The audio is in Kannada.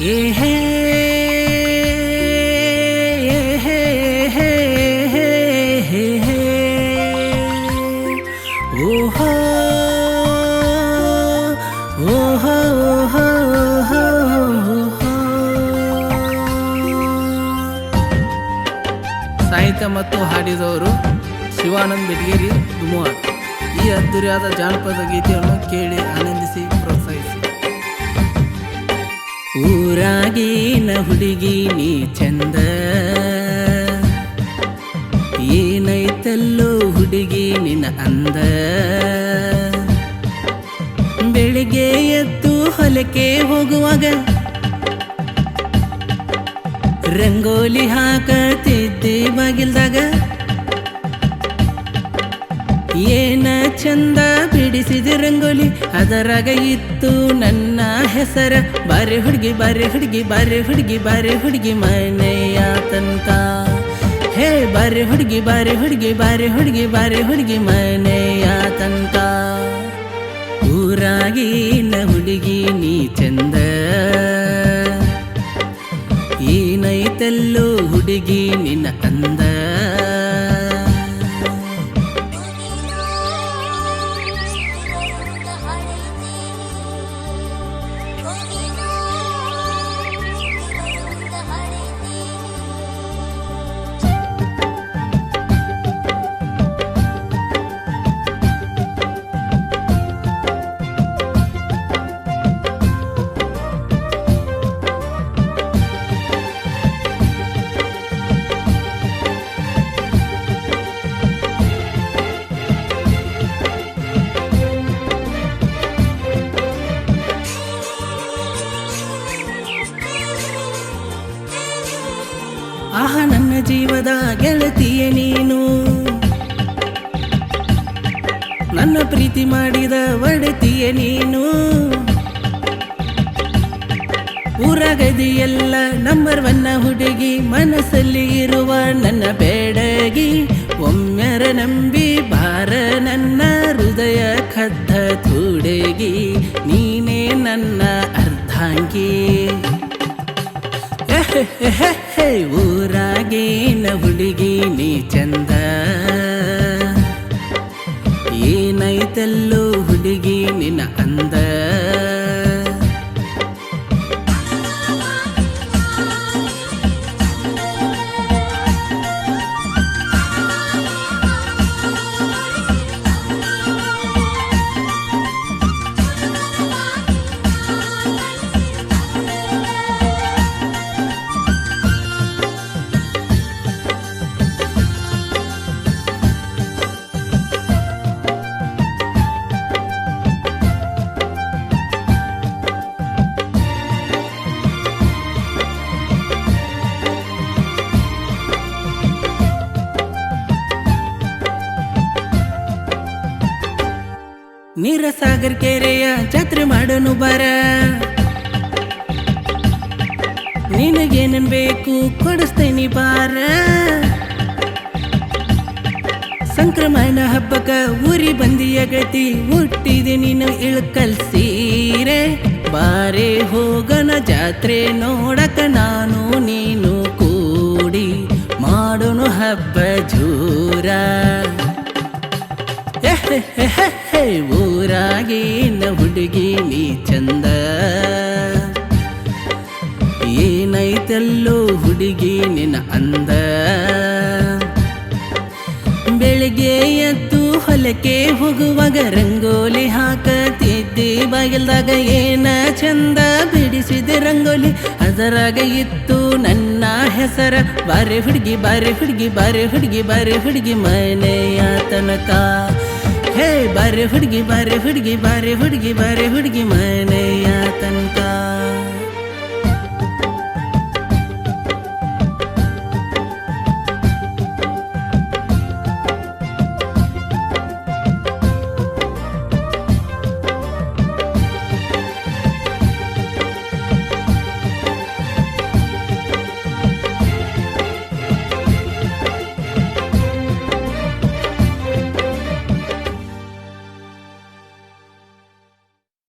ಏ ಹೇ ಹೇ ಹೇ ಹೇ ಹೇ ಹೇ ಓಹೋ ಓಹೋ ಸಾಹಿತ್ಯ ಮತ್ತು ಹಾಡಿದವರು ಶಿವಾನಂದ ಬೆಟಗೇರಿ ದುಮುವಾರ್. ಈ ಅದ್ದೂರಿಯಾದ ಜಾನಪದ ಗೀತೆಯನ್ನು ಕೇಳಿ ಆನಂದಿಸಿ ಪ್ರೋತ್ಸಾಹಿಸಿ. ಊರಾಗಿನ ಹುಡುಗಿ ನೀ ಚಂದ, ಏನೈತಲ್ಲೋ ಹುಡುಗಿ ನಿನ್ನ ಅಂದ. ಬೆಳಿಗ್ಗೆ ಎದ್ದು ಹೊಲಕ್ಕೆ ಹೋಗುವಾಗ ರಂಗೋಲಿ ಹಾಕತಿದ್ದೆ ಬಾಗಿಲ್ದಾಗ. ಏನ ಚಂದ ಬಿಡಿಸಿದ ರಂಗೋಲಿ, ಅದರಾಗ ಇತ್ತು ನನ್ನ ಹೆಸರ. ಬಾರೆ ಹುಡುಗಿ ಬಾರೆ ಹುಡುಗಿ ಬಾರೆ ಹುಡುಗಿ ಬಾರೆ ಹುಡುಗಿ ಮನೆಯ ತನಕ. ಹೇ ಬಾರೆ ಹುಡುಗಿ ಬಾರೆ ಹುಡುಗಿ ಬಾರೆ ಹುಡುಗಿ ಬಾರೆ ಹುಡುಗಿ ಮನೆಯ ತನಕ. ಊರಾಗಿನ ಹುಡುಗಿ ನೀ ಚಂದ, ಏನೈತಲ್ಲೋ ಹುಡುಗಿ ನಿನ್ನ ಅಂದ. ಆಹ ನನ್ನ ಜೀವದ ಗೆಳತಿಯ ನೀನು, ನನ್ನ ಪ್ರೀತಿ ಮಾಡಿದ ಒಡತಿಯ ನೀನು. ಊರಾಗದಿಯೆಲ್ಲ ನಂಬರ್ ಒನ್ನ ಹುಡುಗಿ, ಮನಸ್ಸಲ್ಲಿ ಇರುವ ನನ್ನ ಬೇಡಗಿ. ಒಮ್ಮೆರ ನಂಬಿ ಬಾರ ನನ್ನ ಹೃದಯ ಕದ್ದ ತುಡುಗಿ, ನೀನೇ ನನ್ನ ಅರ್ಧಾಂಗಿ. ಊರಾಗೇನ ಹುಡುಗಿ ನೀ ಚಂದ, ಏನೈತಲ್ಲೋ ಹುಡುಗಿ ನಿನ್ನ ಅಂದ. ನೀರಸಾಗರ್ ಕೆರೆಯ ಜಾತ್ರೆ ಮಾಡೋನು ಬರ, ನಿನಗೇನೇನ್ ಬೇಕು ಕೊಡಿಸ್ತೇನಿ ಬಾರ. ಸಂಕ್ರಮಣ ಹಬ್ಬಕ್ಕ ಊರಿ ಬಂದಿಯ ಗತಿ, ಹುಟ್ಟಿದೆ ನೀನು ಇಳ್ಕಲ್ ಸೀರೆ. ಬಾರೆ ಹೋಗನ ಜಾತ್ರೆ ನೋಡಕ ನಾನು ನೀನು ಕೂಡಿ, ಮಾಡೋನು ಹಬ್ಬ ಜೋರ. ಊರಾಗಿನ ಹುಡುಗಿ ನೀ ಚಂದ, ಏನೈತಲ್ಲೋ ಹುಡುಗಿ ನಿನ್ನ ಅಂದ. ಬೆಳಿಗ್ಗೆ ಎದ್ದು ಹೊಲಕ್ಕೆ ಹೋಗುವಾಗ ರಂಗೋಲಿ ಹಾಕತಿದ್ದೆ ಬಾಗಿಲ್ದಾಗ. ಏನ ಚಂದ ಬಿಡಿಸಿದ ರಂಗೋಲಿ, ಅದರಾಗ ಇತ್ತು ನನ್ನ ಹೆಸರ. ಬಾರೆ ಹುಡುಗಿ ಬಾರೆ ಹುಡುಗಿ ಬಾರೆ ಹುಡುಗಿ ಬಾರೆ ಹುಡುಗಿ ಮನೆಯ ತನಕ. ಹೇ ಬಾರೆ ಹುಡುಗಿ ಬಾರೆ ಹುಡುಗಿ ಬಾರೆ ಹುಡುಗಿ ಬಾರೆ ಹುಡುಗಿ ಮನೆಯ ತನಕ.